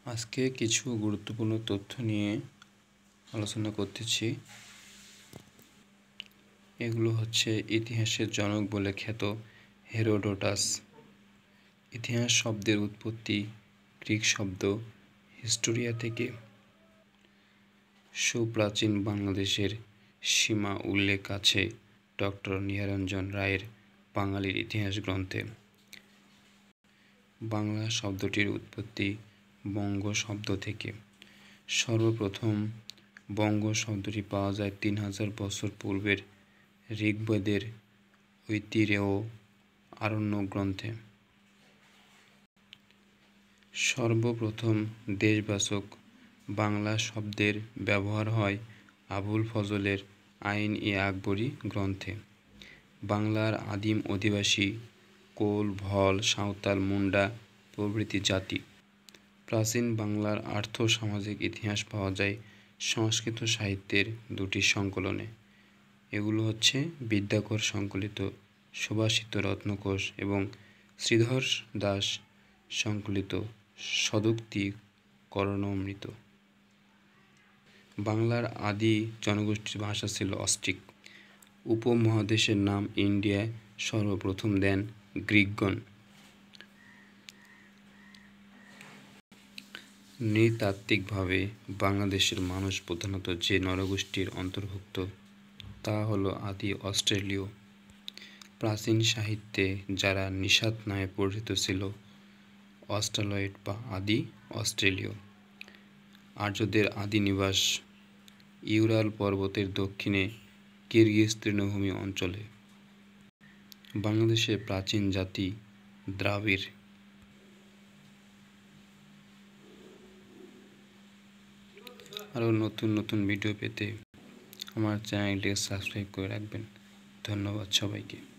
আজকে কিছু গুরুত্বপূর্ণ তথ্য নিয়ে আলোচনা করতেছি। এগুলো হচ্ছে ইতিহাসের জনক বলে খ্যাত হেরোডোটাস। ইতিহাস শব্দের উৎপত্তি গ্রিক শব্দ হিস্টোরিয়া থেকে। সুপ্রাচীন বাংলাদেশের সীমা উল্লেখ আছে ডক্টর নিহারঞ্জন রায়ের বাঙালির ইতিহাস গ্রন্থে। বাংলা শব্দটির উৎপত্তি বঙ্গ শব্দ থেকে। সর্বপ্রথম বঙ্গ শব্দটি পাওয়া যায় 3000 বছর পূর্বের ঋগ্বেদের ঐতিরেয় আরণ্যক গ্রন্থে। সর্বপ্রথম দেশবাচক বাংলা শব্দের ব্যবহার হয় আবুল ফজলের আইন-ই-আকবরী গ্রন্থে। বাংলার আদিম অধিবাসী কোল, ভল, সাঁওতাল, মুন্ডা প্রভৃতি জাতি। প্রাচীন বাংলার আর্থ-সামাজিক ইতিহাস পাওয়া যায় সংস্কৃত সাহিত্যের দুটি সংকলনে। এগুলো হচ্ছে বিদ্যাকর সংকলিত সুভাষিত রত্নকোষ এবং শ্রীধর দাস সংকলিত সদুক্তি কর্ণামৃত। বাংলার আদি জনগোষ্ঠীর ভাষা ছিল অস্ট্রিক। উপমহাদেশের নাম ইন্ডিয়ায় সর্বপ্রথম দেন গ্রিকগণ। নৃতাত্ত্বিকভাবে বাংলাদেশের মানুষ প্রধানত যে নরগোষ্ঠীর অন্তর্ভুক্ত তা হলো আদি অস্ট্রেলীয়। প্রাচীন সাহিত্যে যারা নিষাদ নামে পরিচিত ছিল অস্ট্রালয়েড বা আদি অস্ট্রেলীয়। আর্যদের আদি নিবাস ইউরাল পর্বতের দক্ষিণে কিরগিজ তৃণভূমি অঞ্চলে। বাংলাদেশের প্রাচীন জাতি দ্রাবিড়। আরও নতুন নতুন ভিডিও পেতে আমার চ্যানেলটিকে সাবস্ক্রাইব করে রাখবেন। ধন্যবাদ সবাইকে।